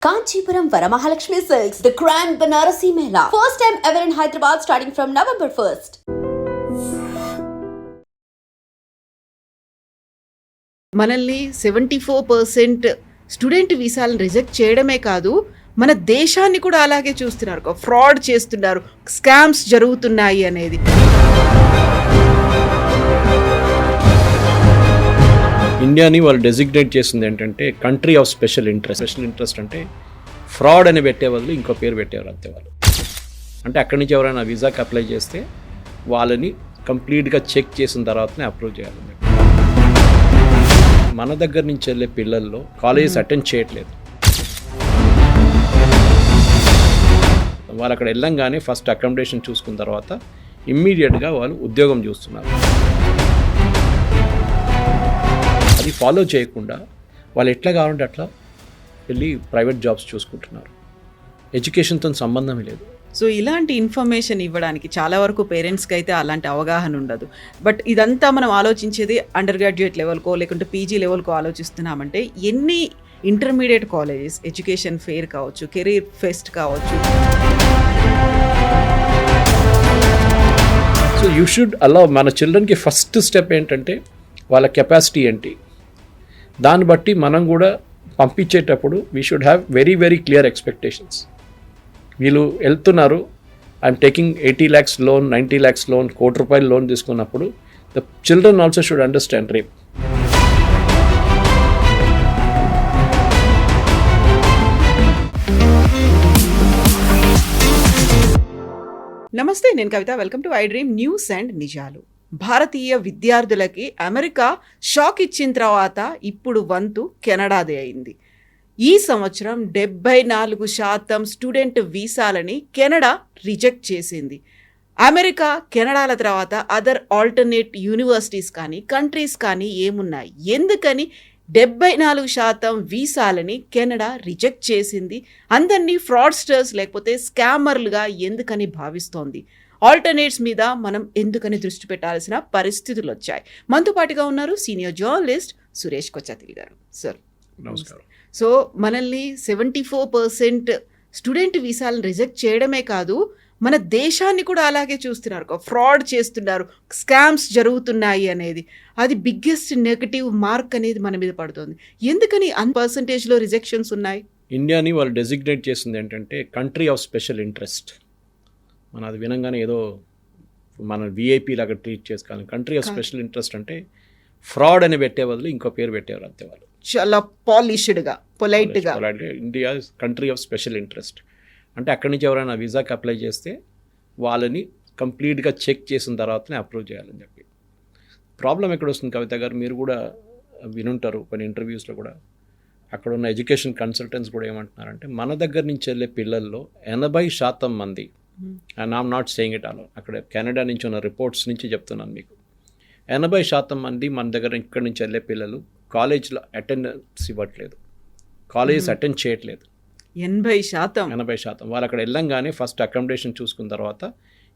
Kanchipuram Varamahalakshmi Silks, the Grand Banarasi Mela. First time ever in Hyderabad starting from November 1st. మనల్ని 74% student వీసాలను reject చేయడమే కాదు, మన దేశాన్ని కూడా అలాగే చూస్తున్నారు. ఫ్రాడ్ చేస్తున్నారు, స్కామ్స్ జరుగుతున్నాయి అనేది. ఇండియాని వాళ్ళు డెసిగ్నేట్ చేసింది ఏంటంటే కంట్రీ ఆఫ్ స్పెషల్ ఇంట్రెస్ట్ అంటే ఫ్రాడ్ అని పెట్టే బదులు ఇంకో పేరు పెట్టేవారు అంతే వాళ్ళు. అంటే అక్కడి నుంచి ఎవరైనా వీసాకి అప్లై చేస్తే వాళ్ళని కంప్లీట్గా చెక్ చేసిన తర్వాతనే అప్రూవ్ చేయాలి. మన దగ్గర నుంచి వెళ్ళే పిల్లల్లో కాలేజెస్ అటెండ్ చేయట్లేదు. వాళ్ళు అక్కడ వెళ్ళంగానే ఫస్ట్ అకామిడేషన్ చూసుకున్న తర్వాత ఇమ్మీడియట్గా వాళ్ళు ఉద్యోగం చూస్తున్నారు. అది ఫాలో చేయకుండా వాళ్ళు ఎట్లా కావాలంటే అట్లా వెళ్ళి ప్రైవేట్ జాబ్స్ చూసుకుంటున్నారు. ఎడ్యుకేషన్తో సంబంధమే లేదు. సో ఇలాంటి ఇన్ఫర్మేషన్ ఇవ్వడానికి చాలా వరకు పేరెంట్స్కి అయితే అలాంటి అవగాహన ఉండదు. బట్ ఇదంతా మనం ఆలోచించేది అండర్ గ్రాడ్యుయేట్ లెవెల్కో లేకుంటే పీజీ లెవెల్కో ఆలోచిస్తున్నామంటే ఎన్ని ఇంటర్మీడియట్ కాలేజెస్ ఎడ్యుకేషన్ ఫెయిర్ కావచ్చు, కెరీర్ ఫెస్ట్ కావచ్చు. సో యూ షుడ్ అలౌ మన చిల్డ్రన్కి ఫస్ట్ స్టెప్ ఏంటంటే వాళ్ళ కెపాసిటీ ఏంటి, దాన్ని బట్టి మనం కూడా పంపించేటప్పుడు we should have very very clear expectations. వీళ్ళు వెళ్తున్నారు, I'm taking 80 lakhs loan, 90 lakhs loan, ₹1,00,00,000 loan తీసుకున్నప్పుడు the children also should understand రేప్. నమస్తే, నేను Kavitha. Welcome to I dream news and నిజాలు. భారతీయ విద్యార్థులకి అమెరికా షాక్ ఇచ్చిన తర్వాత ఇప్పుడు వంతు కెనడాదే అయింది. ఈ సంవత్సరం 74% స్టూడెంట్ వీసాలని కెనడా రిజెక్ట్ చేసింది. అమెరికా, కెనడాల తర్వాత అదర్ ఆల్టర్నేట్ యూనివర్సిటీస్ కానీ కంట్రీస్ కానీ ఏమున్నాయి? ఎందుకని 74% వీసాలని కెనడా రిజెక్ట్ చేసింది? అందరినీ ఫ్రాడ్స్టర్స్ లేకపోతే స్కామర్లుగా ఎందుకని భావిస్తోంది? ఆల్టర్నేట్స్ మీద మనం ఎందుకని దృష్టి పెట్టాల్సిన పరిస్థితులు వచ్చాయి. మనతో పాటుగా ఉన్నారు సీనియర్ జర్నలిస్ట్ సురేష్ కొచ్చాతిల్ గారు. సార్ నమస్కారం. సో మనల్ని 74% స్టూడెంట్ వీసాలను రిజెక్ట్ చేయడమే కాదు, మన దేశాన్ని కూడా అలాగే చూస్తున్నారు. ఫ్రాడ్ చేస్తున్నారు, స్కామ్స్ జరుగుతున్నాయి అనేది. అది బిగ్గెస్ట్ నెగటివ్ మార్క్ అనేది మన మీద పడుతుంది. ఎందుకని పర్సంటేజ్లో రిజెక్షన్స్ ఉన్నాయి? ఇండియాని వాళ్ళు డెసిగ్నేట్ చేసింది ఏంటంటే కంట్రీ ఆఫ్ స్పెషల్ ఇంట్రెస్ట్. మన అది వినంగానే ఏదో మన విఐపీ లాగా ట్రీట్ చేసుకోవాలి. కంట్రీ ఆఫ్ స్పెషల్ ఇంట్రెస్ట్ అంటే ఫ్రాడ్ అని పెట్టే బదులు ఇంకో పేరు పెట్టేవారు అంతే వాళ్ళు. చాలా పాలిష్డ్గా, పొలైట్గా India country of special interest అంటే అక్కడి నుంచి ఎవరైనా వీసాకి అప్లై చేస్తే వాళ్ళని కంప్లీట్గా చెక్ చేసిన తర్వాతనే అప్రూవ్ చేయాలని చెప్పి. ప్రాబ్లం ఎక్కడ వస్తుంది కవిత గారు, మీరు కూడా వినుంటారు కొన్ని ఇంటర్వ్యూస్లో కూడా. అక్కడ ఉన్న ఎడ్యుకేషన్ కన్సల్టెంట్స్ కూడా ఏమంటున్నారంటే మన దగ్గర నుంచి వెళ్ళే పిల్లల్లో 80% మంది, and I'm not saying it all, అక్కడ కెనడా నుంచి ఉన్న రిపోర్ట్స్ నుంచి చెప్తున్నాను మీకు, 80% మంది మన దగ్గర ఇక్కడి నుంచి వెళ్ళే పిల్లలు కాలేజ్లో అటెండెన్స్ ఇవ్వట్లేదు, కాలేజెస్ అటెండ్ చేయట్లేదు. 80% వాళ్ళు అక్కడ వెళ్ళంగానే ఫస్ట్ అకామిడేషన్ చూసుకున్న తర్వాత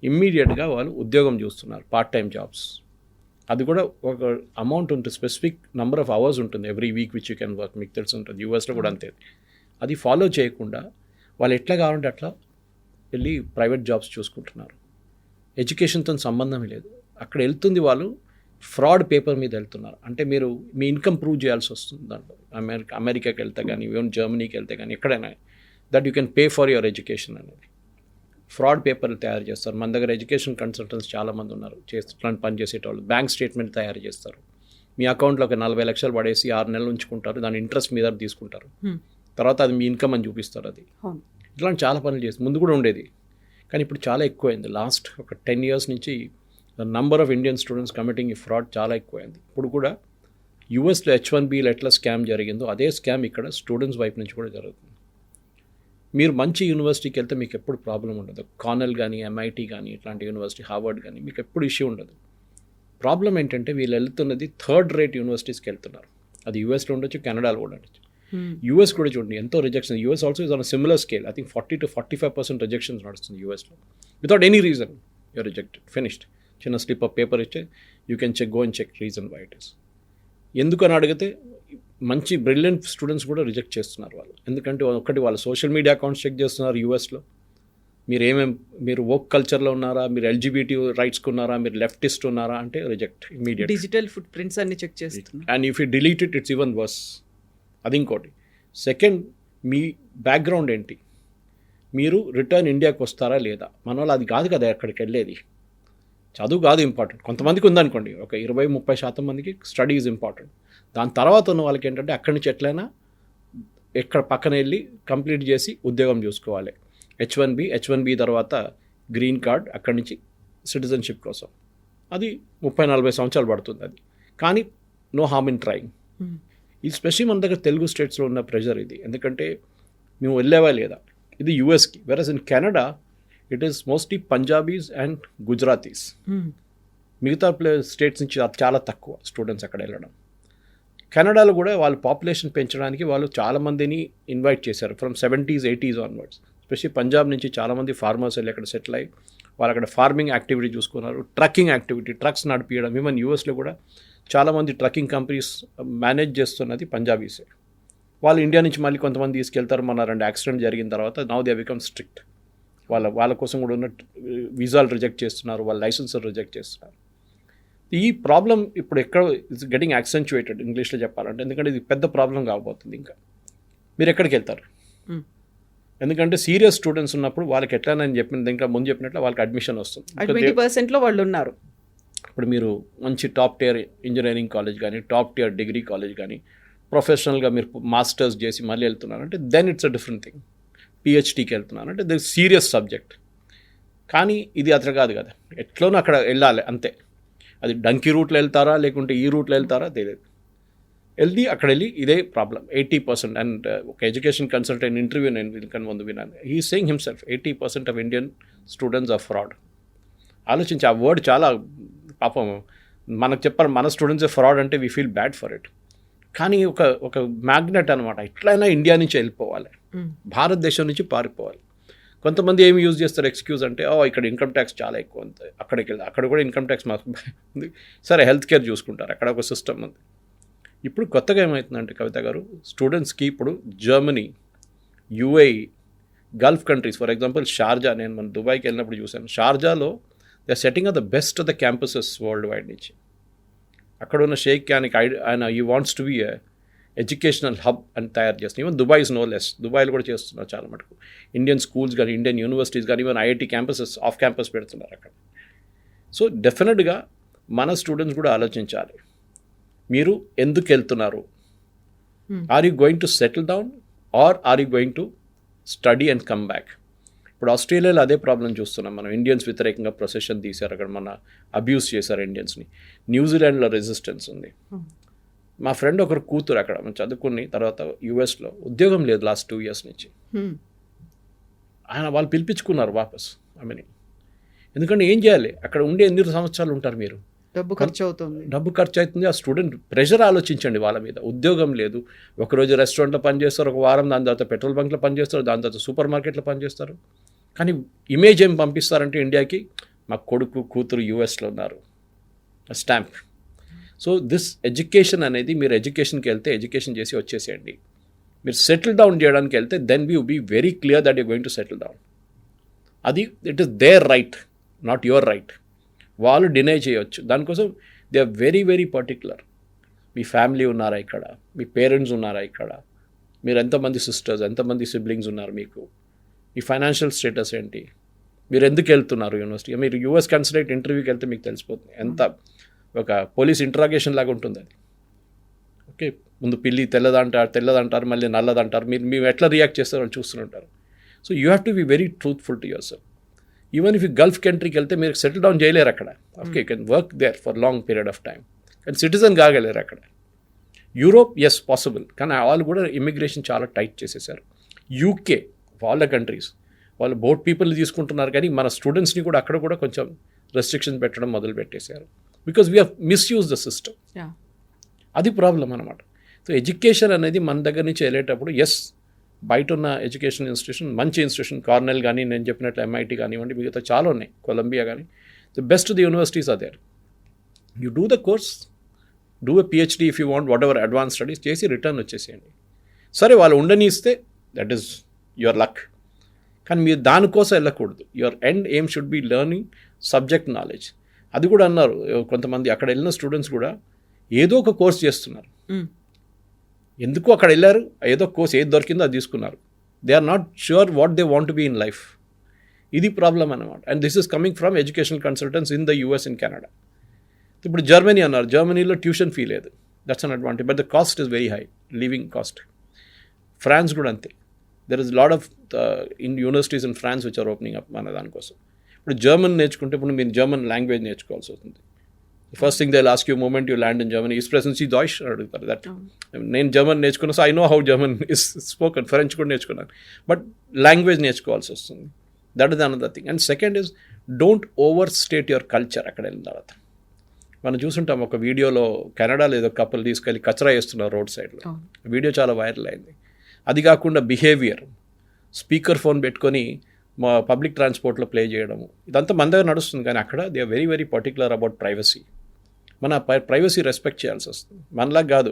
ఇమ్మీడియట్గా వాళ్ళు ఉద్యోగం చూస్తున్నారు, పార్ట్ టైం జాబ్స్. అది కూడా ఒక అమౌంట్ ఉంటుంది, స్పెసిఫిక్ నెంబర్ ఆఫ్ అవర్స్ ఉంటుంది every week which you can work. మీకు తెలిసి ఉంటుంది, యూఎస్లో కూడా అంతే. అది ఫాలో చేయకుండా వాళ్ళు ఎట్లా కావాలంటే అట్లా వెళ్ళి ప్రైవేట్ జాబ్స్ చూసుకుంటున్నారు. ఎడ్యుకేషన్తో సంబంధమే లేదు. అక్కడ వెళ్తుంది వాళ్ళు ఫ్రాడ్ పేపర్ మీద వెళ్తున్నారు. అంటే మీరు మీ ఇన్కమ్ ప్రూవ్ చేయాల్సి వస్తుంది దాంట్లో. అమెరికాకి వెళ్తే కానీ, ఈవెన్ జర్మనీకి వెళ్తే కానీ, ఎక్కడైనా that you can pay for your education అనేది. ఫ్రాడ్ పేపర్లు తయారు చేస్తారు. మన దగ్గర ఎడ్యుకేషన్ కన్సల్టెంట్స్ చాలామంది ఉన్నారు, ఇట్లాంటి పని చేసేటవాళ్ళు. బ్యాంక్ స్టేట్మెంట్ తయారు చేస్తారు. మీ అకౌంట్లో ఒక 40 లక్షలు పడేసి 6 నెలలు ఉంచుకుంటారు, దాని ఇంట్రెస్ట్ మీద తీసుకుంటారు, తర్వాత అది మీ ఇన్కమ్ అని చూపిస్తారు. అది ఇట్లాంటి చాలా పనులు చేస్తారు. ముందు కూడా ఉండేది, కానీ ఇప్పుడు చాలా ఎక్కువైంది. లాస్ట్ ఒక 10 years నుంచి the number of Indian students committing ఈ ఫ్రాడ్ చాలా ఎక్కువైంది. ఇప్పుడు కూడా యూఎస్లో H1Bలో ఎట్లా స్కామ్ జరిగిందో అదే స్కామ్ ఇక్కడ స్టూడెంట్స్ వైపు నుంచి కూడా జరుగుతుంది. మీరు మంచి యూనివర్సిటీకి వెళ్తే మీకు ఎప్పుడు ప్రాబ్లం ఉండదు. కార్నెల్ కానీ, MIT కానీ, ఇట్లాంటి యూనివర్సిటీ, హార్వర్డ్ కానీ, మీకు ఎప్పుడు ఇష్యూ ఉండదు. ప్రాబ్లం ఏంటంటే వీళ్ళు వెళ్తున్నది థర్డ్ రేట్ యూనివర్సిటీస్కి వెళ్తున్నారు. అది యూఎస్లో ఉండొచ్చు, కెనడాలో కూడా ఉండొచ్చు. యూఎస్ కూడా చూడండి ఎంతో rejection. US also is on similar scale. I think 40 to 45% rejections నడుస్తుంది యూఎస్లో. Without any reason you're rejected, finished. చిన్న స్లిప్ ఆఫ్ పేపర్ ఇస్తే you can check, go and check reason why it is. ఎందుకు అని అడిగితే మంచి బ్రిలియంట్ స్టూడెంట్స్ కూడా reject చేస్తున్నారు వాళ్ళు. ఎందుకంటే ఒకటి వాళ్ళ సోషల్ మీడియా అకౌంట్స్ చెక్ చేస్తున్నారు యూఎస్లో. మీరు వోక్ కల్చర్లో ఉన్నారా, మీరు ఎల్జిబిటీ రైట్స్కి ఉన్నారా, మీరు లెఫ్టిస్ట్ ఉన్నారా అంటే reject immediate. Digital foot prints అన్ని చెక్ చేస్తున్నారు. And if you delete it it's even worse. అది ఇంకోటి. సెకండ్, మీ బ్యాక్గ్రౌండ్ ఏంటి, మీరు రిటర్న్ ఇండియాకి వస్తారా లేదా. మన వాళ్ళు అది కాదు కదా అక్కడికి వెళ్ళేది, చదువు కాదు ఇంపార్టెంట్. కొంతమందికి ఉందనుకోండి, ఒక 20-30% మందికి స్టడీ ఈజ్ ఇంపార్టెంట్. దాని తర్వాత ఉన్న వాళ్ళకి ఏంటంటే అక్కడి నుంచి ఎట్లయినా ఎక్కడ పక్కన వెళ్ళి కంప్లీట్ చేసి ఉద్యోగం చూసుకోవాలి. హెచ్1బి తర్వాత గ్రీన్ కార్డ్, అక్కడి నుంచి సిటిజన్షిప్ కోసం. అది 30-40 సంవత్సరాలు పడుతుంది అది. కానీ నో హార్మ్ ఇన్ ట్రైయింగ్. ఇది స్పెషల్లీ మన దగ్గర తెలుగు స్టేట్స్లో ఉన్న ప్రెషర్ ఇది. ఎందుకంటే మేము వెళ్ళేవా లేదా. ఇది యూఎస్కి. Whereas in Canada it is mostly Punjabis and Gujaratis. మిగతా స్టేట్స్ నుంచి చాలా తక్కువ స్టూడెంట్స్ అక్కడ వెళ్ళడం. కెనడాలో కూడా వాళ్ళు పాపులేషన్ పెంచడానికి వాళ్ళు చాలామందిని ఇన్వైట్ చేశారు from 70s, 80s onwards. Specially Punjab నుంచి చాలామంది ఫార్మర్స్ వెళ్ళి అక్కడ సెటిల్ అయ్యి వాళ్ళు అక్కడ ఫార్మింగ్ యాక్టివిటీ చూసుకున్నారు, ట్రక్కింగ్ యాక్టివిటీ, ట్రక్స్ నడిపించడం. ఈవెన్ యూఎస్లో కూడా చాలామంది ట్రక్కింగ్ కంపెనీస్ మేనేజ్ చేస్తున్నది పంజాబీసే. వాళ్ళు ఇండియా నుంచి మళ్ళీ కొంతమంది తీసుకెళ్తారు. మన 2 యాక్సిడెంట్ జరిగిన తర్వాత నౌ దే బికమ్ స్ట్రిక్ట్. వాళ్ళ కోసం కూడా ఉన్న వీసాలు రిజెక్ట్ చేస్తున్నారు, వాళ్ళ లైసెన్స్ రిజెక్ట్ చేస్తున్నారు. ఈ ప్రాబ్లం ఇప్పుడు ఎక్కడ ఇట్స్ గెటింగ్ యాక్సెంచుయేటెడ్ ఇంగ్లీష్లో చెప్పాలంటే. ఎందుకంటే ఇది పెద్ద ప్రాబ్లం కాబోతుంది. ఇంకా మీరు ఎక్కడికి వెళ్తారు? ఎందుకంటే సీరియస్ స్టూడెంట్స్ ఉన్నప్పుడు వాళ్ళకి ఎట్లా నేను చెప్పింది ఇంకా ముందు చెప్పినట్లు వాళ్ళకి అడ్మిషన్ వస్తుంది. 20%లో వాళ్ళు ఉన్నారు. ఇప్పుడు మీరు మంచి టాప్ టియర్ ఇంజనీరింగ్ కాలేజ్ కానీ, టాప్ టియర్ డిగ్రీ కాలేజ్ కానీ, ప్రొఫెషనల్గా మీరు మాస్టర్స్ చేసి మళ్ళీ వెళ్తున్నారంటే then it's a different thing. పిహెచ్డీకి వెళ్తున్నారంటే ది సీరియస్ సబ్జెక్ట్. కానీ ఇది అట్లా కాదు కదా, ఎట్లోనూ అక్కడ వెళ్ళాలి అంతే. అది డంకీ రూట్లో వెళ్తారా లేకుంటే ఈ రూట్లో వెళ్తారా తెలియదు. అక్కడ వెళ్ళి ఇదే ప్రాబ్లం. 80% అండ్ ఒక ఎడ్యుకేషన్ కన్సల్టెంట్ ఇంటర్వ్యూ నేను వీళ్ళకన్నా ముందు విన్నాను. He saying himself 80% of Indian students are fraud. ఆలోచించి ఆ వర్డ్ చాలా పాపం మనకు చెప్పారు, మన స్టూడెంట్సే ఫ్రాడ్ అంటే we feel bad for it. కానీ ఒక మ్యాగ్నెట్ అనమాట. ఎట్లయినా ఇండియా నుంచి వెళ్ళిపోవాలి, భారతదేశం నుంచి పారిపోవాలి. కొంతమంది ఏమి యూజ్ చేస్తారు ఎక్స్క్యూజ్ అంటే, ఇక్కడ ఇన్కమ్ ట్యాక్స్ చాలా ఎక్కువ అంతే, అక్కడికి వెళ్తే అక్కడ కూడా ఇన్కమ్ ట్యాక్స్ మాకు ఉంది, సరే హెల్త్ కేర్ చూసుకుంటారు, అక్కడ ఒక సిస్టమ్ ఉంది. ఇప్పుడు కొత్తగా ఏమవుతుందంటే కవిత గారు, స్టూడెంట్స్కి ఇప్పుడు Germany, UAE, Gulf countries, for example Sharjah, నేను మన దుబాయ్కి వెళ్ళినప్పుడు చూశాను, షార్జాలో they are setting of the best of the campuses worldwide నుంచి. అక్కడ ఉన్న షేక్ ఆయన ఈ wants to be educational hub అని తయారు చేస్తున్నాం. Even Dubai is no less. దుబాయ్లో కూడా చేస్తున్నారు చాలా మటుకు. ఇండియన్ స్కూల్స్ కానీ, ఇండియన్ యూనివర్సిటీస్ కానీ, even IIT campuses off campus పెడుతున్నారు అక్కడ. సో డెఫినెట్గా మన స్టూడెంట్స్ కూడా ఆలోచించాలి, మీరు ఎందుకు వెళ్తున్నారు? Are you going to settle down or are you going to study and come back? ఇప్పుడు ఆస్ట్రేలియాలో అదే ప్రాబ్లం చూస్తున్నాం మనం. ఇండియన్స్ వ్యతిరేకంగా ప్రొసెషన్ తీశారు, అక్కడ మన అబ్యూస్ చేశారు ఇండియన్స్ని. న్యూజిలాండ్లో రెసిస్టెన్స్ ఉంది. మా ఫ్రెండ్ ఒకరు కూతురు అక్కడ చదువుకుని తర్వాత యూఎస్లో ఉద్యోగం లేదు లాస్ట్ 2 years నుంచి. వాళ్ళు పిలిపించుకున్నారు వాపస్ ఆమెని. ఎందుకంటే ఏం చేయాలి, అక్కడ ఉండే ఎన్ని సంవత్సరాలు ఉంటారు మీరు? డబ్బు ఖర్చు అవుతుంది. ఆ స్టూడెంట్ ప్రెషర్ ఆలోచించండి వాళ్ళ మీద. ఉద్యోగం లేదు, ఒకరోజు రెస్టారెంట్లో పనిచేస్తారు, ఒక వారం దాని తర్వాత పెట్రోల్ బంక్లో పనిచేస్తారు, దాని తర్వాత సూపర్ మార్కెట్లో పనిచేస్తారు. కానీ ఇమేజ్ ఏం పంపిస్తారంటే ఇండియాకి, మా కొడుకు కూతురు యూఎస్లో ఉన్నారు, స్టాంప్. సో దిస్ ఎడ్యుకేషన్ అనేది, మీరు ఎడ్యుకేషన్కి వెళ్తే ఎడ్యుకేషన్ చేసి వచ్చేసేయండి. మీరు సెటిల్ డౌన్ చేయడానికి వెళ్తే then you be very clear that you going to settle down. అది it is their right, not your right. వాళ్ళు డినై చేయవచ్చు. దానికోసం they are very very particular. మీ ఫ్యామిలీ ఉన్నారా ఇక్కడ, మీ పేరెంట్స్ ఉన్నారా ఇక్కడ, మీరు ఎంతమంది సిస్టర్స్, ఎంతమంది సిబ్లింగ్స్ ఉన్నారు మీకు, మీ ఫైనాన్షియల్ స్టేటస్ ఏంటి, మీరు ఎందుకు వెళ్తున్నారు యూనివర్సిటీ. మీరు యూఎస్ కన్సలేట్ ఇంటర్వ్యూకి వెళ్తే మీకు తెలిసిపోతుంది, ఎంత ఒక పోలీస్ ఇంట్రాగేషన్ లాగా ఉంటుంది అది. ఓకే, ముందు పిల్లి తెల్లదంటారు, మళ్ళీ నల్లదంటారు. మీరు ఎట్లా రియాక్ట్ చేస్తారో వాళ్ళు చూస్తుంటారు. So you have to be very truthful to yourself. Even if you Gulf కంట్రీకి వెళ్తే మీరు సెటిల్ డౌన్ చేయలేరు అక్కడ. Okay, you can work there for long period of time, కానీ సిటిజన్ కాగలేరు అక్కడ. యూరోప్ ఎస్ పాసిబుల్, కానీ వాళ్ళు కూడా ఇమిగ్రేషన్ చాలా టైట్ చేసేసారు. యూకే, వాళ్ళ కంట్రీస్ వాళ్ళు బోట్ పీపుల్ని తీసుకుంటున్నారు, కానీ మన స్టూడెంట్స్ని కూడా అక్కడ కూడా కొంచెం రెస్ట్రిక్షన్ పెట్టడం మొదలు పెట్టేశారు. Because we have misuse the system. అది ప్రాబ్లం అనమాట. సో ఎడ్యుకేషన్ అనేది మన దగ్గర నుంచి వెళ్ళేటప్పుడు, ఎస్ బయట ఉన్న ఎడ్యుకేషన్ ఇన్స్టిట్యూషన్ మంచి ఇన్స్టిట్యూషన్, కార్నెల్ కానీ, నేను చెప్పినట్లు ఎంఐటి కానివ్వండి, మిగతా చాలా ఉన్నాయి, కొలంబియా కానీ, the best the universities are there. You do the course, do a PhD if you want whatever advance studies చేసి రిటర్న్ వచ్చేసేయండి. సరే వాళ్ళు ఉండనిస్తే దట్ ఈస్ యువర్ లక్, కానీ మీరు దానికోసం వెళ్ళకూడదు. Your end aim should be learning subject knowledge. అది కూడా అన్నారు కొంతమంది అక్కడ వెళ్ళిన స్టూడెంట్స్ కూడా ఏదో ఒక కోర్స్ చేస్తున్నారు. ఎందుకు అక్కడ వెళ్ళారు, ఏదో కోర్స్ ఏది దొరికిందో అది తీసుకున్నారు. They are not sure what they want be in life. ఇది ప్రాబ్లం అన్నమాట. And this is coming from educational consultants in the US in Canada. ఇప్పుడు జర్మనీ అన్నారు, జర్మనీలో ట్యూషన్ ఫీ లేదు, that's an advantage, but the cost is very high, living cost. France కూడా అంతే. There is lot of in universities in France which are opening up మన దానికోసం. ఇప్పుడు German నేర్చుకుంటే ఇప్పుడు మీరు జర్మన్ లాంగ్వేజ్ నేర్చుకోవాల్సి వస్తుంది. First thing they will ask you moment you land in Germany is ప్రెసెన్స్ ఈ డాయిష్ అడుగుతారు. దట్ నేను జర్మన్ నేర్చుకున్నా, so I know how German is spoken. French కూడా నేర్చుకున్నాను, బట్ లాంగ్వేజ్ నేర్చుకోవాల్సి వస్తుంది. That is another thing. And second is don't overstate your culture. అక్కడ వెళ్ళిన తర్వాత మనం చూసుంటాం ఒక వీడియోలో కెనడాలో ఏదో కపుల్ తీసుకెళ్ళి కచరా వేస్తున్నారు రోడ్ సైడ్లో. వీడియో చాలా వైరల్ అయింది. అది కాకుండా బిహేవియర్, స్పీకర్ ఫోన్ పెట్టుకొని మా పబ్లిక్ ట్రాన్స్పోర్ట్లో ప్లే చేయడము, ఇదంతా మన దగ్గర నడుస్తుంది. కానీ అక్కడ they are very very particular about privacy. మన ప్రైవసీ రెస్పెక్ట్ చేయాల్సి వస్తుంది. మనలాగా కాదు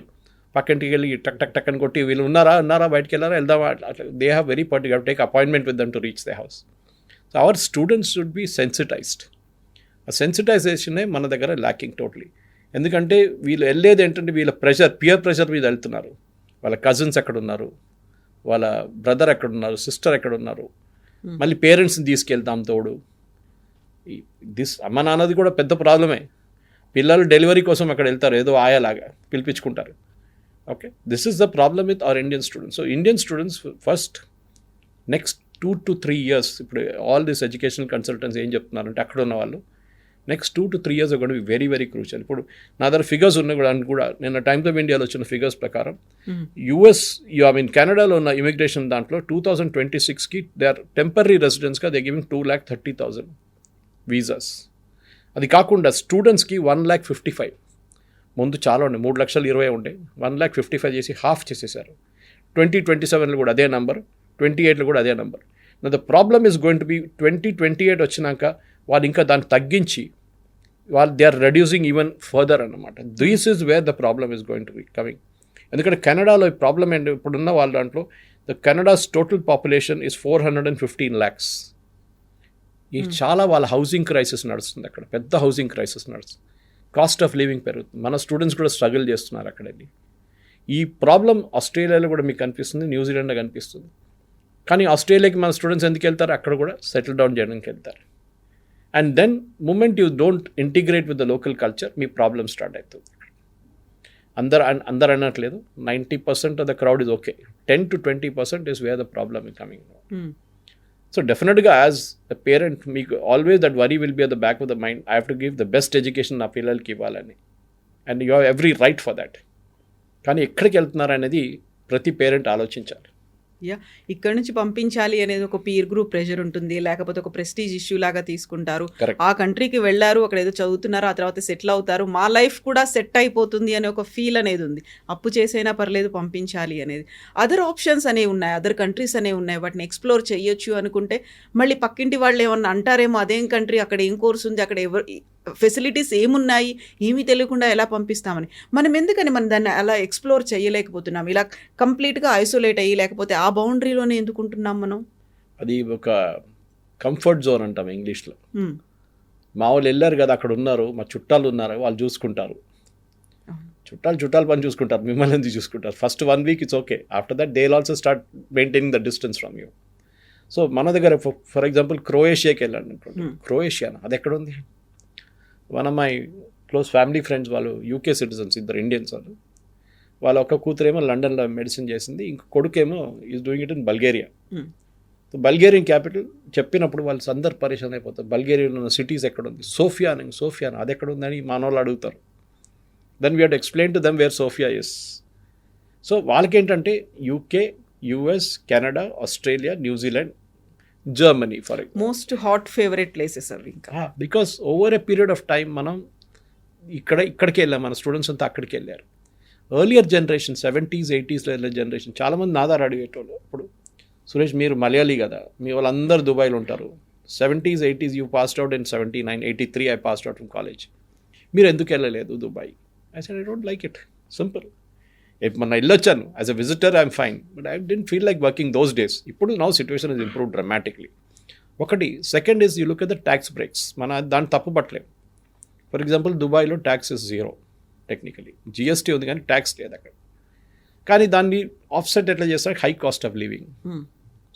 పక్కింటికి వెళ్ళి టక్ టక్ టక్ అని కొట్టి వీళ్ళు ఉన్నారా బయటికి వెళ్ళారా వెళ్దామా అట్లా. They have very particular take appointment with them to reach the house. So our students should be sensitised. ఆ సెన్సిటైజేషనే మన దగ్గర ల్యాకింగ్ టోటలీ. ఎందుకంటే వీళ్ళు వెళ్ళేది ఏంటంటే వీళ్ళ ప్రెషర్, పియర్ ప్రెషర్ మీద వెళ్తున్నారు. వాళ్ళ కజిన్స్ ఎక్కడ ఉన్నారు, వాళ్ళ బ్రదర్ ఎక్కడున్నారు, సిస్టర్ ఎక్కడున్నారు, మళ్ళీ పేరెంట్స్ని తీసుకెళ్తాం తోడు. అమ్మ నాన్నది కూడా పెద్ద ప్రాబ్లమే. పిల్లలు డెలివరీ కోసం అక్కడ వెళ్తారు, ఏదో ఆయాలాగా పిలిపించుకుంటారు. Okay, this is the problem with our Indian students. So Indian students first next 2 to 3 years, ఇప్పుడు ఆల్ దిస్ ఎడ్యుకేషనల్ కన్సల్టెంట్స్ ఏం చెప్తున్నారంటే అక్కడ ఉన్న వాళ్ళు నెక్స్ట్ 2 to 3 years కూడా వెరీ వెరీ క్రూషియల్. ఇప్పుడు నా దగ్గర ఫిగర్స్ ఉన్నాయి కూడా నిన్న టైమ్స్ ఆఫ్ ఇండియాలో వచ్చిన ఫిగర్స్ ప్రకారం యుఎస్ కెనడాలో ఉన్న ఇమిగ్రేషన్ దాంట్లో 2026కి దే ఆర్ టెంపరీ రెసిడెంట్స్గా దే గివింగ్ 2,30,000 వీసాస్. అది కాకుండా స్టూడెంట్స్కి 1,55,000. ముందు చాలా ఉండే 3,20,000 ఉండే, 1,55,000 చేసి హాఫ్ చేసేసారు. 2027లో కూడా అదే నెంబర్, 28లో కూడా అదే number. The problem is going to be 2028 వచ్చినాక వాళ్ళు ఇంకా దాన్ని తగ్గించి they are reducing even further అన్నమాట. This is where the problem is going to be coming. ఎందుకంటే కెనడాలో ఈ ప్రాబ్లం ఏంటి, ఇప్పుడున్న వాళ్ళ దాంట్లో the Canada's total population is 415 lakhs. ఈ చాలా వాళ్ళ హౌసింగ్ క్రైసిస్ నడుస్తుంది అక్కడ, పెద్ద హౌసింగ్ క్రైసిస్ నడుస్తుంది. కాస్ట్ ఆఫ్ లివింగ్ పెరుగుతుంది. మన స్టూడెంట్స్ కూడా స్ట్రగుల్ చేస్తున్నారు అక్కడ వెళ్ళి. ఈ ప్రాబ్లం ఆస్ట్రేలియాలో కూడా మీకు కనిపిస్తుంది, న్యూజిలాండ్లో కనిపిస్తుంది. కానీ ఆస్ట్రేలియాకి మన స్టూడెంట్స్ ఎందుకు వెళ్తారు, అక్కడ కూడా సెటిల్ డౌన్ చేయడానికి వెళ్తారు. And then moment you don't integrate with the local culture, మీ ప్రాబ్లమ్ స్టార్ట్ అవుతుంది. అందరు అనట్లేదు, 90% of the crowd is okay, 10 to 20% is where the problem is coming. So డెఫినెట్గా యాజ్ ద పేరెంట్ మీకు always that worry will be at the back of the mind. I have to give the best education నా పిల్లలకి ఇవ్వాలని, and you have every right for that. కానీ ఎక్కడికి వెళ్తున్నారు అనేది ప్రతి పేరెంట్ ఆలోచించాలి. ఇక్కడ నుంచి పంపించాలి అనేది ఒక పీర్ గ్రూప్ ప్రెషర్ ఉంటుంది, లేకపోతే ఒక ప్రెస్టీజ్ ఇష్యూ లాగా తీసుకుంటారు. ఆ కంట్రీకి వెళ్ళారు, అక్కడ ఏదో చదువుతున్నారు, ఆ తర్వాత సెటిల్ అవుతారు, మా లైఫ్ కూడా సెట్ అయిపోతుంది అనే ఒక ఫీల్ అనేది ఉంది. అప్పు చేసైనా పర్లేదు పంపించాలి అనేది. అదర్ ఆప్షన్స్ అనేవి ఉన్నాయి, అదర్ కంట్రీస్ అనేవి ఉన్నాయి, వాటిని ఎక్స్ప్లోర్ చేయొచ్చు అనుకుంటే మళ్ళీ పక్కింటి వాళ్ళు ఏమన్నా అంటారేమో, అదేం కంట్రీ, అక్కడ ఏం కోర్స్ ఉంది, అక్కడ ఫెసిలిటీస్ ఏమున్నాయి, ఏమీ తెలియకుండా ఎలా పంపిస్తామని. మనం ఎందుకని దాన్ని అలా ఎక్స్ప్లోర్ చేయలేకపోతున్నాం, ఇలా కంప్లీట్గా ఐసోలేట్ అయ్యి, లేకపోతే ఆ బౌండరీలోనే ఎందుకుంటున్నాం మనం. అది ఒక కంఫర్ట్ జోన్ అంటాం ఇంగ్లీష్లో. మా వాళ్ళు వెళ్ళారు కదా, అక్కడ ఉన్నారు, మా చుట్టాలు ఉన్నారు, వాళ్ళు చూసుకుంటారు. చుట్టాలు పని చూసుకుంటారు, మిమ్మల్ని ఎందుకు చూసుకుంటారు. First 1 week it's okay, after that they will also start maintaining the distance from you. So మన దగ్గర ఫర్ ఎగ్జాంపుల్ క్రొయేషియాకి వెళ్ళాను అనుకోండి. క్రొయేషియానా, అది ఎక్కడ ఉంది? One of my close family friends వాళ్ళు యూకే సిటిజన్స్, ఇద్దరు ఇండియన్స్. వాళ్ళ ఒక కూతురేమో లండన్లో మెడిసిన్ చేసింది, ఇంకో కొడుకేమో is doing it in Bulgaria. Bulgarian capital చెప్పినప్పుడు వాళ్ళు అందరు పరేషాన్ అయిపోతారు. బల్గేరియాలో ఉన్న సిటీస్ ఎక్కడ ఉంది, సోఫియా అది ఎక్కడ ఉందని మన వాళ్ళు అడుగుతారు. Then we have to explain to them where Sofia is. So వాళ్ళకేంటంటే UK, US, Canada, Australia, New Zealand, Germany for most hot favourite places అవి. ఇంకా because over a period of time మనం ఇక్కడికి వెళ్ళాం, మన స్టూడెంట్స్ అంతా అక్కడికి వెళ్ళారు. ఎర్లియర్ జనరేషన్ 70s, 80s వెళ్ళే జనరేషన్ చాలామంది నాదారు అడిగేటోళ్ళు. ఇప్పుడు సురేష్ మీరు మలయాళీ కదా, మీ వాళ్ళందరూ దుబాయ్లో ఉంటారు. 70s, 80s you passed out in 79, 83 I passed out from college. మీరు ఎందుకు వెళ్ళలేదు Dubai? I said I don't like it, simple. మొన్న వెళ్ళొచ్చాను as a visitor, I'm fine, but I don't feel like working those days. ఇప్పుడు now situation is improve dramatically. ఒకటి. Second is you look at the tax breaks. మన దాన్ని తప్పు పట్టలేం. For example దుబాయ్లో tax is 0 technically. GST ఉంది కానీ tax లేదు అక్కడ. కానీ దాన్ని ఆఫ్సెట్ ఎట్లా చేస్తారు, high cost of living.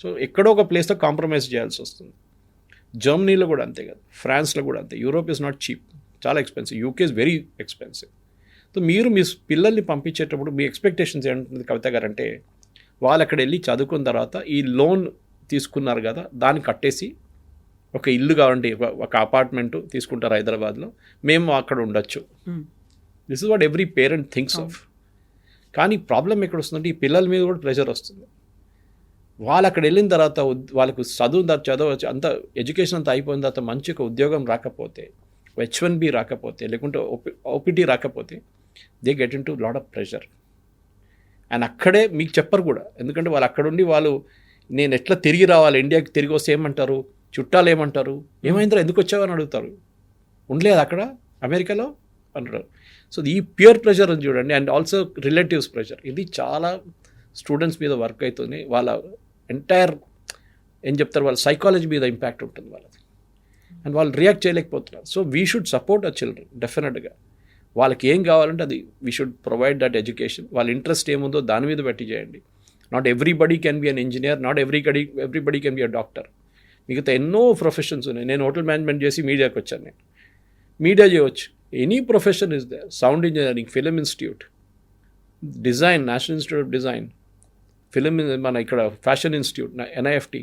So ఎక్కడో ఒక ప్లేస్లో కాంప్రమైజ్ చేయాల్సి వస్తుంది. జర్మనీలో కూడా అంతే కదా, ఫ్రాన్స్లో కూడా అంతే. యూరోప్ ఇస్ నాట్ చీప్, చాలా expensive. UK is very expensive. So మీరు మీ పిల్లల్ని పంపించేటప్పుడు మీ ఎక్స్పెక్టేషన్స్ ఏంటుంది కవిత గారు అంటే, వాళ్ళు అక్కడ వెళ్ళి చదువుకున్న తర్వాత ఈ లోన్ తీసుకున్నారు కదా దాన్ని కట్టేసి ఒక ఇల్లు కావాలంటే ఒక అపార్ట్మెంటు తీసుకుంటారు హైదరాబాద్లో, మేము అక్కడ ఉండొచ్చు. This is what every parent thinks of. కానీ ప్రాబ్లం ఎక్కడ వస్తుందంటే ఈ పిల్లల మీద కూడా ప్రెషర్ వస్తుంది. వాళ్ళు అక్కడ వెళ్ళిన తర్వాత వాళ్ళకు చదువు అంత ఎడ్యుకేషన్ అంతా అయిపోయిన తర్వాత మంచి ఒక ఉద్యోగం రాకపోతే, H1B రాకపోతే, లేకుంటే OPT రాకపోతే, they get in to lot of pressure. And అక్కడే మీకు చెప్పరు కూడా, ఎందుకంటే వాళ్ళు అక్కడుండి వాళ్ళు నేను ఎట్లా తిరిగి రావాలి, ఇండియాకి తిరిగి వస్తే ఏమంటారు, చుట్టాలు ఏమంటారు, ఏమైందో ఎందుకు వచ్చావని అడుగుతారు. ఉండలేదు అక్కడ అమెరికాలో అంటారు. సో ఈ ప్యూర్ ప్రెషర్ అని చూడండి. అండ్ ఆల్సో రిలేటివ్స్ ప్రెషర్, ఇది చాలా స్టూడెంట్స్ మీద వర్క్ అవుతుంది. వాళ్ళ ఎంటైర్ ఏం చెప్తారు, వాళ్ళ సైకాలజీ మీద ఇంపాక్ట్ ఉంటుంది వాళ్ళది. అండ్ వాళ్ళు రియాక్ట్ చేయలేకపోతున్నారు. So we should support our children డెఫినెట్గా. వాళ్ళకి ఏం కావాలంటే అది we should provide that education. వాళ్ళ ఇంట్రెస్ట్ ఏముందో దాని మీద పెట్టి చేయండి. Not everybody can be an engineer, not everybody can be a doctor. మిగతా ఎన్నో ప్రొఫెషన్స్ ఉన్నాయి. నేను హోటల్ మేనేజ్మెంట్ చేసి మీడియాకి వచ్చాను. నేను మీడియా చేయవచ్చు. Any profession is there. Sound engineering, film institute, design, national institute of design, film మన ఇక్కడ fashion institute, NIFT.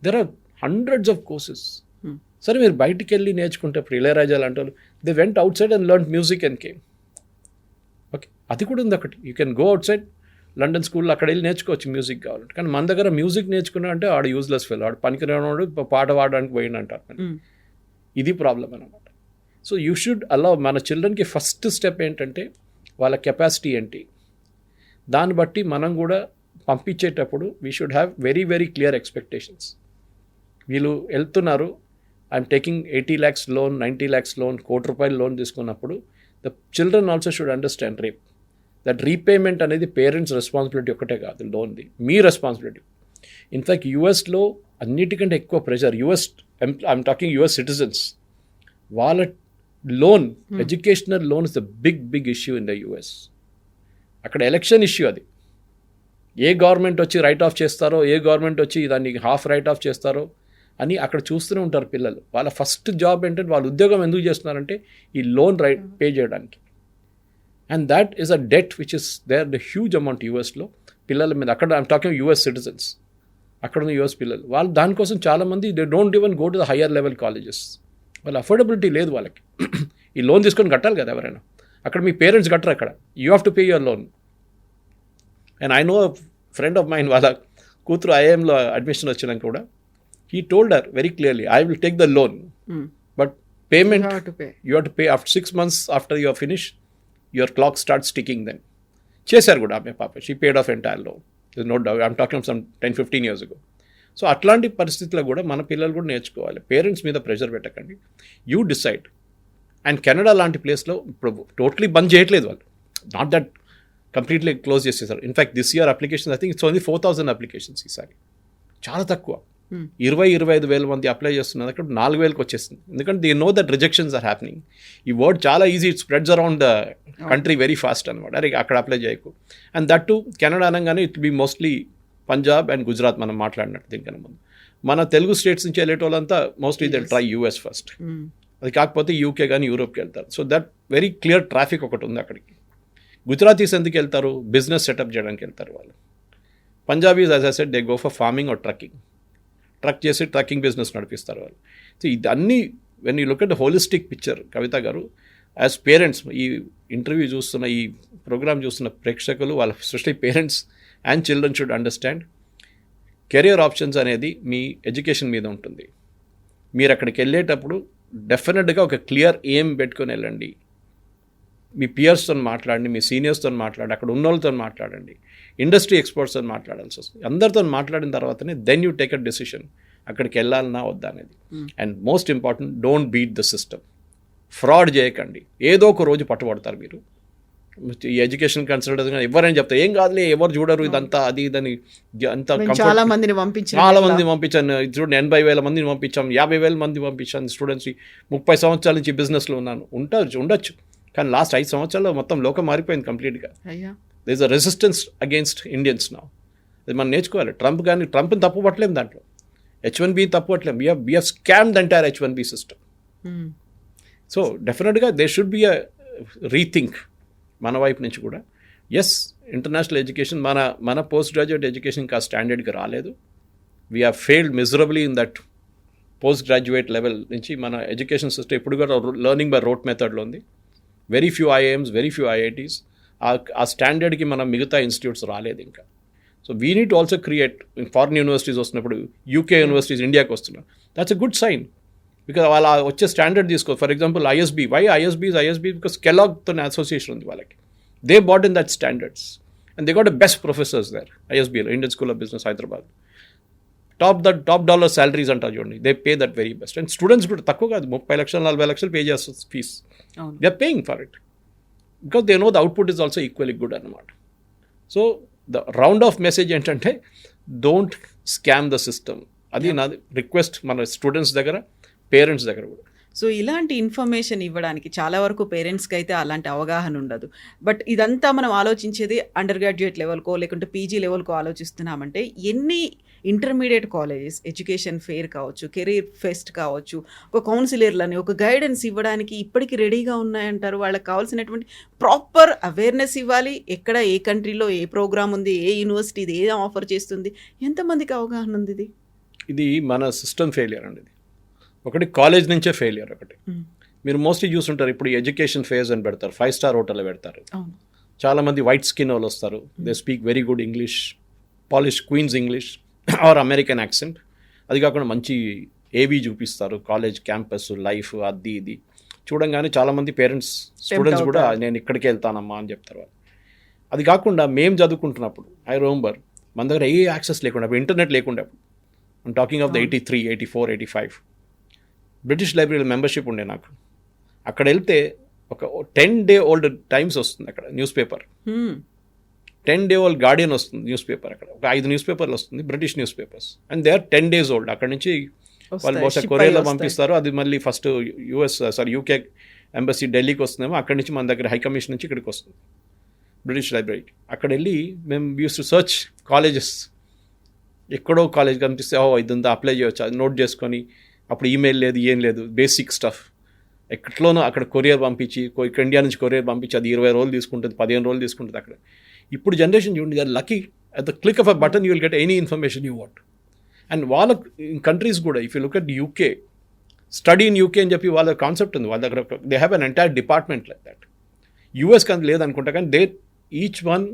There are hundreds of courses. సరే మీరు బయటికి వెళ్ళి నేర్చుకుంటే ఇప్పుడు ఇళయరాజా లాంటి వాళ్ళు, they went outside and learn music and came. Okay, అది కూడా ఉంది ఒకటి. You can go outside, London స్కూల్లో అక్కడ వెళ్ళి నేర్చుకోవచ్చు మ్యూజిక్ కావాలంటే. కానీ మన దగ్గర మ్యూజిక్ నేర్చుకున్నా అంటే ఆడ యూజ్లెస్ ఫెల్, ఆడు పనికిరాడు, పాట పాడడానికి పోయిందంటారు. ఇది ప్రాబ్లం అనమాట. సో యూ షుడ్ అలౌ మన చిల్డ్రన్కి ఫస్ట్ స్టెప్ ఏంటంటే వాళ్ళ కెపాసిటీ ఏంటి, దాన్ని బట్టి మనం కూడా పంపించేటప్పుడు we should have very very clear expectations. వీళ్ళు వెళ్తున్నారు, I'm taking 80 lakhs loan, 90 lakhs loan, ₹1 కోటి లోన్ తీసుకున్నప్పుడు the children also should understand that repayment అనేది పేరెంట్స్ రెస్పాన్సిబిలిటీ ఒకటే కాదు, లోన్ది మీ రెస్పాన్సిబిలిటీ. ఇన్ఫ్యాక్ట్ యూఎస్లో అన్నిటికంటే ఎక్కువ pressure. I'm talking US citizens, వాళ్ళ loan, educational loan is the big issue in the US. అక్కడ ఎలక్షన్ ఇష్యూ అది. ఏ గవర్నమెంట్ వచ్చి రైట్ ఆఫ్ చేస్తారో, ఏ గవర్నమెంట్ వచ్చి దాన్ని హాఫ్ రైట్ ఆఫ్ చేస్తారో అని అక్కడ చూస్తూనే ఉంటారు పిల్లలు. వాళ్ళ ఫస్ట్ జాబ్ ఏంటంటే, వాళ్ళ ఉద్యోగం ఎందుకు చేస్తున్నారంటే ఈ లోన్ పే చేయడానికి. And that is a debt which is there the huge amount యూఎస్లో పిల్లల మీద. అక్కడ ఐమ్ టాకింగ్ US సిటిజన్స్, అక్కడ ఉన్న US పిల్లలు. వాళ్ళు దానికోసం చాలామంది they don't even go to the higher level colleges. వాళ్ళ అఫోర్డబిలిటీ లేదు వాళ్ళకి. ఈ లోన్ తీసుకొని కట్టాలి కదా ఎవరైనా. అక్కడ మీ పేరెంట్స్ కట్టరు, అక్కడ you have to pay your loan. And I know friend of mine, వాళ్ళ కూతురు IIMలో అడ్మిషన్ వచ్చినాక కూడా he told her very clearly, I will take the loan, but payment you have to pay after 6 months after you are finished, your clock starts ticking then. Chesaru kuda ame papa, she paid off entire loan. There's no doubt. I'm talking of some 10-15 years ago. So atlanti paristhitilo kuda mana pillalu kuda నేర్చుకోవాలి. Parents మీద pressure పెట్టకండి, you decide. And Canada లాంటి ప్లేస్లో ఇప్పుడు totally బంద్ చేయట్లేదు వాళ్ళు, not that completely close చేసేసారు. In fact this year applications I think it's only 4,000 applications ఈసారి, చాలా తక్కువ. 20-25 వేల మంది అప్లై చేస్తున్నారు, అక్కడ 4,000కి వచ్చేస్తుంది. ఎందుకంటే they know that rejections are happening. ఈ వర్డ్ చాలా easy, it spreads around the country very fast అనమాట. అరే అక్కడ అప్లై చేయకు. అండ్ దట్ టు కెనడా అనగానే it be mostly Punjab and Gujarat, మనం మాట్లాడినట్టు దీనికన్నా ముందు. మన తెలుగు స్టేట్స్ నుంచి వెళ్ళేటోళ్ళంతా mostly they try US first. అది కాకపోతే UK కానీ యూరోప్కి వెళ్తారు. So that very clear traffic ఒకటి ఉంది అక్కడికి. గుజరాతీస్ ఎందుకు వెళ్తారు, బిజినెస్ సెటప్ చేయడానికి వెళ్తారు వాళ్ళు. Punjabis as I said they go for farming or trucking. Truck చేసి ట్రక్కింగ్ బిజినెస్ నడిపిస్తారు వాళ్ళు. సో ఇదన్నీ when you look at the holistic picture Kavitha garu, as parents, ఈ ఇంటర్వ్యూ చూస్తున్న, ఈ ప్రోగ్రామ్ చూస్తున్న ప్రేక్షకులు, వాళ్ళ especially parents and children should understand career options అనేది మీ ఎడ్యుకేషన్ మీద ఉంటుంది. మీరు అక్కడికి వెళ్ళేటప్పుడు డెఫినెట్గా ఒక క్లియర్ ఎయిమ్ పెట్టుకొని వెళ్ళండి. మీ పియర్స్తో మాట్లాడండి, మీ సీనియర్స్తో మాట్లాడండి, అక్కడ ఉన్న వాళ్ళతో మాట్లాడండి, ఇండస్ట్రీ ఎక్స్పర్ట్స్తో మాట్లాడాల్సి వస్తుంది. అందరితో మాట్లాడిన తర్వాతనే then you take a decision అక్కడికి వెళ్ళాలన్నా వద్దా అనేది. And most important, don't beat the system. Fraud చేయకండి, ఏదో ఒక రోజు పట్టుబడతారు మీరు. ఈ ఎడ్యుకేషన్ కన్సల్టెంట్స్ కానీ ఎవరైనా చెప్తారు ఏం కాదులే, ఎవరు చూడరు ఇదంతా అది ఇదని అంత చాలా మందిని పంపించారు, చాలా మందిని పంపించాను. చూడండి 80,000 మందిని పంపించాం, 50,000 మంది పంపించాను స్టూడెంట్స్. 30 సంవత్సరాల నుంచి బిజినెస్లో ఉన్నాను. ఉండొచ్చు, కానీ లాస్ట్ 5 సంవత్సరాల్లో మొత్తం లోకం మారిపోయింది కంప్లీట్గా. They is a resistance against Indians now. అది మనం నేర్చుకోవాలి. ట్రంప్ని తప్పు పట్టలేము, దాంట్లో H1B తప్పు పట్టలేము. We have scammed the entire H1B system. So డెఫినెట్గా they should be a rethink మన వైపు నుంచి కూడా. ఎస్, ఇంటర్నేషనల్ ఎడ్యుకేషన్ మన పోస్ట్ గ్రాడ్యుయేట్ ఎడ్యుకేషన్ ఇంకా స్టాండర్డ్కి రాలేదు. We have failed miserably in that post graduate level నుంచి. మన ఎడ్యుకేషన్ సిస్టమ్ ఇప్పుడు కూడా లెర్నింగ్ బై రోట్ మెథడ్లో ఉంది. Very few IIMs, very few IITs. ఆ స్టాండర్డ్కి మనం మిగతా ఇన్స్టిట్యూట్స్ రాలేదు ఇంకా. So we need to also create. Foreign universities వస్తున్నప్పుడు UK యూనివర్సిటీస్ ఇండియాకి వస్తున్నారు. That's a good sign, because వాళ్ళ వచ్చే స్టాండర్డ్ తీసుకో. For example ISB, why ISB because కెలాగ్తో అసోసియేషన్ ఉంది వాళ్ళకి. They bought in that standards and they got the best professors there. ISBలో, Indian school of business, Hyderabad. Top dollar salaries అంటారు చూడండి. They pay that very best. And students కూడా తక్కువ కాదు, 30 లక్షలు 40 లక్షలు పే చేస్తారు fees. They are paying for it because they know the output is also equally good అనమాట. So the round of message ఏంటంటే డోంట్ స్కామ్ ద సిస్టమ్. అది నా రిక్వెస్ట్ మన స్టూడెంట్స్ దగ్గర, పేరెంట్స్ దగ్గర కూడా. సో ఇలాంటి ఇన్ఫర్మేషన్ ఇవ్వడానికి చాలా వరకు పేరెంట్స్కి అయితే అలాంటి అవగాహన ఉండదు. బట్ ఇదంతా మనం ఆలోచించేది అండర్ గ్రాడ్యుయేట్ లెవెల్కో లేకుంటే PG లెవెల్కో ఆలోచిస్తున్నామంటే ఎన్ని ఇంటర్మీడియట్ కాలేజెస్ ఎడ్యుకేషన్ ఫెయిర్ కావచ్చు, కెరీర్ ఫెస్ట్ కావచ్చు, ఒక కౌన్సిలర్లని ఒక గైడెన్స్ ఇవ్వడానికి ఇప్పటికీ రెడీగా ఉన్నాయంటారు. వాళ్ళకి కావాల్సినటువంటి ప్రాపర్ అవేర్నెస్ ఇవ్వాలి. ఎక్కడ ఏ కంట్రీలో ఏ ప్రోగ్రామ్ ఉంది, ఏ యూనివర్సిటీ ఇది ఏ ఆఫర్ చేస్తుంది, ఎంతమందికి అవగాహన ఉంది? ఇది మన సిస్టమ్ ఫెయిలియర్ అండి. ఇది ఒకటి కాలేజ్ నుంచే ఫెయిలియర్. ఒకటి మీరు మోస్ట్లీ చూస్తుంటారు, ఇప్పుడు ఎడ్యుకేషన్ ఫేజ్ అని పెడతారు, 5-star హోటల్లో పెడతారు. చాలామంది వైట్ స్కిన్ వాళ్ళు వస్తారు. They speak very good English, polish Queen's English or American accent. అది కాకుండా మంచి AV చూపిస్తారు, కాలేజ్ క్యాంపస్ లైఫ్ అది ఇది చూడంగానే చాలామంది పేరెంట్స్ స్టూడెంట్స్ కూడా నేను ఇక్కడికి వెళ్తానమ్మా అని చెప్తారు. అది కాకుండా మేము చదువుకుంటున్నప్పుడు ఐ రిమెంబర్ మన దగ్గర ఏ యాక్సెస్ లేకుండా, ఇంటర్నెట్ లేకుండా, I'm talking of the 83, 84, 85 British లైబ్రరీలో మెంబర్షిప్ ఉండే నాకు. అక్కడ వెళ్తే ఒక 10-day old టైమ్స్ వస్తుంది అక్కడ newspaper. 10-day old Guardian వస్తుంది న్యూస్ పేపర్. అక్కడ ఒక 5 న్యూస్ పేపర్లు వస్తుంది, British newspapers. And they are 10 days old. అక్కడ నుంచి వాళ్ళు బహుశా కొరియాలో పంపిస్తారు. అది మళ్ళీ ఫస్ట్ UK ఎంబసీ ఢిల్లీకి వస్తుందేమో, అక్కడి నుంచి మన దగ్గర హై కమిషన్ నుంచి ఇక్కడికి వస్తుంది బ్రిటిష్ లైబ్రరీకి. అక్కడ వెళ్ళి మేము యూస్ టు సర్చ్ కాలేజెస్. ఎక్కడో కాలేజ్ కనిపిస్తే ఇదంతా అప్లై చేయవచ్చు, అది నోట్ చేసుకొని. అప్పుడు ఈమెయిల్ లేదు, ఏం లేదు, బేసిక్ స్టఫ్. ఎక్కట్లోనో అక్కడ కొరియర్ పంపించి, ఇక్కడ ఇండియా నుంచి కొరియర్ పంపించి అది 20 రోజులు తీసుకుంటుంది, 15 రోజులు తీసుకుంటుంది అక్కడ. ఇప్పుడు జనరేషన్ చూడండి, they are lucky. At the click of a button you will get any information you want. And వాళ్ళ కంట్రీస్ కూడా if you look at UK, study in UK అని చెప్పి వాళ్ళ కాన్సెప్ట్ ఉంది. వాళ్ళ దగ్గర they have an entire department like that. US కానీ లేదనుకుంటా, కానీ they each one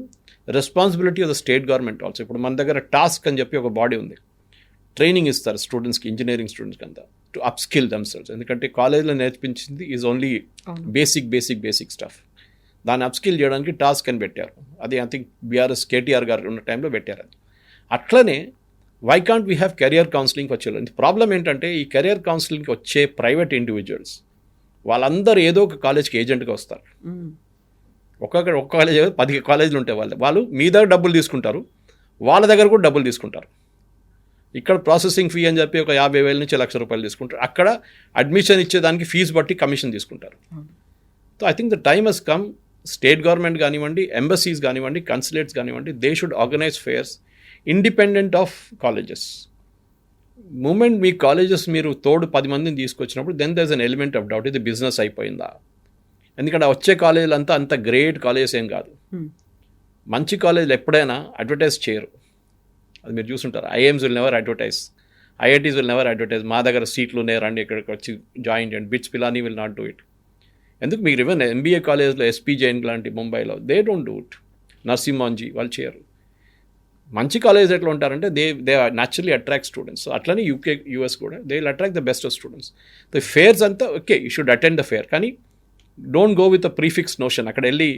responsibility of the state government also. ఇప్పుడు మన దగ్గర టాస్క్ అని చెప్పి ఒక బాడీ ఉంది, ట్రైనింగ్ ఇస్తారు స్టూడెంట్స్కి, ఇంజనీరింగ్ స్టూడెంట్స్కి అంతా, టు అప్స్కిల్ దెమ్సెల్వ్స్. ఎందుకంటే కాలేజ్లో నేర్పించింది ఈజ్ ఓన్లీ బేసిక్ స్టఫ్. దాన్ని అప్స్కిల్ చేయడానికి టాస్క్ అని పెట్టారు. అది ఐ థింక్ BRS KTR గారు ఉన్న టైంలో పెట్టారు. అది అట్లనే why can't we have career counselling for children? Problem ఏంటంటే ఈ కెరియర్ కౌన్సిలింగ్కి వచ్చే ప్రైవేట్ ఇండివిజువల్స్ వాళ్ళందరూ ఏదో ఒక కాలేజ్కి ఏజెంట్గా వస్తారు. ఒక్క కాలేజ్ 10 కాలేజీలు ఉంటాయి. వాళ్ళు మీ దగ్గర డబ్బులు తీసుకుంటారు, వాళ్ళ దగ్గర కూడా డబ్బులు తీసుకుంటారు. ఇక్కడ ప్రాసెసింగ్ ఫీ అని చెప్పి ఒక 50,000 నుంచి ₹1,00,000 తీసుకుంటారు. అక్కడ అడ్మిషన్ ఇచ్చేదానికి ఫీజు బట్టి కమిషన్ తీసుకుంటారు. So I think the time has come. State government కానివ్వండి, ఎంబసీస్ కానివ్వండి, కన్సులేట్స్ కానివ్వండి, they should organise fairs independent of colleges. Moment మీ కాలేజెస్ మీరు తోడు 10 మందిని తీసుకొచ్చినప్పుడు then there is an element of doubt, ఇది బిజినెస్ అయిపోయిందా? ఎందుకంటే వచ్చే కాలేజీలు అంత గ్రేట్ కాలేజెస్ ఏం కాదు. మంచి కాలేజీలు ఎప్పుడైనా అడ్వర్టైజ్ చేయరు, అది మీరు చూసుంటారు. IIMs will never advertise, IITs will never advertise. మా దగ్గర సీట్లు ఉన్నాయి, రండి ఇక్కడికి వచ్చి జాయిన్ చేయండి. BITS Pilani will not do it. ఎందుకు? మీకు ఈవెన్ MBA కాలేజ్లో SP జైన్ లాంటి ముంబైలో దే డోంట్ డూ ఇట్. నర్సింహాంజీ వాళ్ళు చేయరు. మంచి కాలేజ్ ఎట్లా ఉంటారంటే they naturally attract students. So అట్లనే UK US కూడా they will attract the best of students. The fairs అంతా okay, you should attend the fair, కానీ don't go with a prefix notion. అక్కడ వెళ్ళి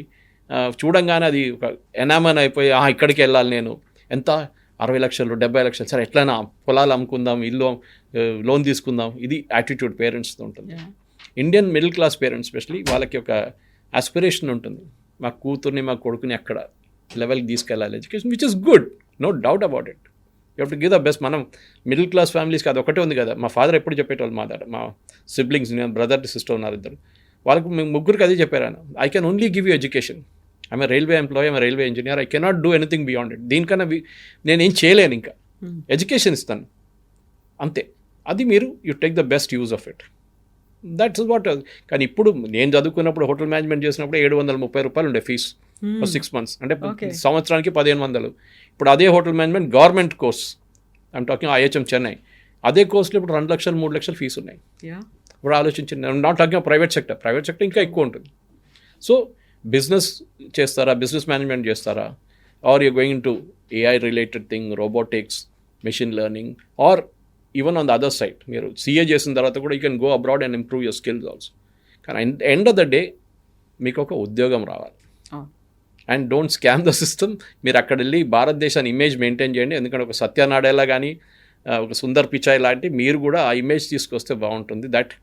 చూడంగానే అది ఒక ఎనామన్ అయిపోయి ఇక్కడికి వెళ్ళాలి నేను, ఎంత 60 లక్షలు 70 లక్షలు, సరే ఎట్లయినా పొలాలు అమ్ముకుందాం, ఇల్లు లోన్ తీసుకుందాం, ఇది యాటిట్యూడ్ పేరెంట్స్తో ఉంటుంది. Indian middle class parents especially వాళ్ళకి ఒక ఆస్పిరేషన్ ఉంటుంది, మా కూతుర్ని మా కొడుకుని అక్కడ లెవెల్కి తీసుకెళ్ళాలి education, which is good, no doubt about it. You have to give the best. మనం మిడిల్ క్లాస్ ఫ్యామిలీస్కి అది ఒకటే ఉంది కదా. మా ఫాదర్ ఎప్పుడు చెప్పేటోళ్ళు, మా సిబ్లింగ్స్, బ్రదర్ సిస్టర్ ఉన్నారు ఇద్దరు, వాళ్ళకి మేము ముగ్గురికి అదే చెప్పారు ఆయన, I can only give you education. I'm railway employee, I'm railway engineer, I cannot do anything beyond it. దీనికన్నా నేనేం చేయలేను, ఇంకా ఎడ్యుకేషన్ ఇస్తాను అంతే. అది మీరు you take the best use of it, that's what. కానీ ఇప్పుడు నేను చదువుకున్నప్పుడు హోటల్ మేనేజ్మెంట్ చేసినప్పుడు 730 రూపాయలు ఉండే ఫీజు 6 months, అంటే సంవత్సరానికి 1500. ఇప్పుడు అదే hotel management government course, I'm talking IHM Chennai, అదే కోర్సులో ఇప్పుడు 2 లక్షలు 3 లక్షలు ఫీజు ఉన్నాయి. ఇప్పుడు ఆలోచించండి, నాట్ టాకింగ్ ప్రైవేట్ సెక్టర్ ఇంకా ఎక్కువ ఉంటుంది. సో బిజినెస్ చేస్తారా, బిజినెస్ మేనేజ్మెంట్ చేస్తారా, or you going to AI related thing, robotics, machine learning, or even on the other side మీరు CA చేసిన తర్వాత కూడా you can go abroad and improve your skills also. కానీ ఎండ్ ఆఫ్ ద డే మీకు ఒక ఉద్యోగం రావాలి. And don't scam the system. మీరు అక్కడ వెళ్ళి భారతదేశాన్ని ఇమేజ్ మెయింటైన్ చేయండి. ఎందుకంటే ఒక సత్యనాడేలా కానీ ఒక సుందర్ పిచాయ్ లాంటి మీరు కూడా ఆ ఇమేజ్ తీసుకొస్తే బాగుంటుంది. That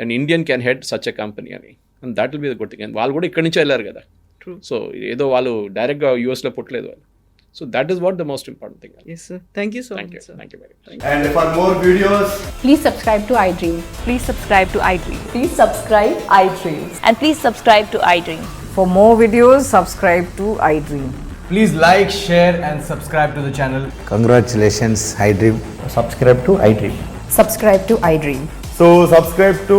and Indian can head such a company అని, and that will be the good thing. వాళ్ళు కూడా ఇక్కడి నుంచి వెళ్ళారు కదా. సో ఏదో వాళ్ళు డైరెక్ట్గా యూఎస్లో పుట్టలేదు వాళ్ళు. So that is what the most important thing. Yes, sir. Thank you so Thank much, you. sir. Thank you very much. And for more videos, Please subscribe to iDream. Please subscribe to iDream. Please subscribe iDream. And please subscribe to iDream. For more videos, subscribe to iDream. please like, share and subscribe to the channel. Congratulations, iDream. Subscribe to iDream. Subscribe to iDream. So subscribe to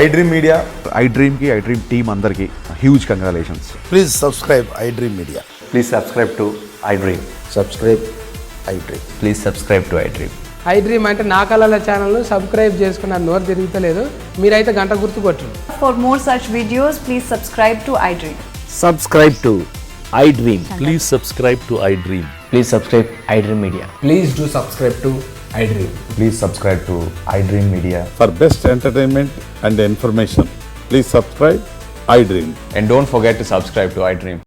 iDream Media. iDream ki iDream team అందరికి huge congratulations. Please subscribe iDream Media. Please subscribe to iDream. Subscribe iDream. Please subscribe to iDream. iDream అంటే నా కళల ఛానల్ను subscribe చేసుకున్న నోరు తిరుగుతలేదు, మీరైతే గంట గుర్తు కొట్టండి. For more such videos, please subscribe to iDream. Subscribe to iDream. Please subscribe to iDream. Please subscribe iDream Media. Please do subscribe to iDream. Please subscribe to iDream Media. For best entertainment and information, please subscribe iDream. And don't forget to subscribe to iDream.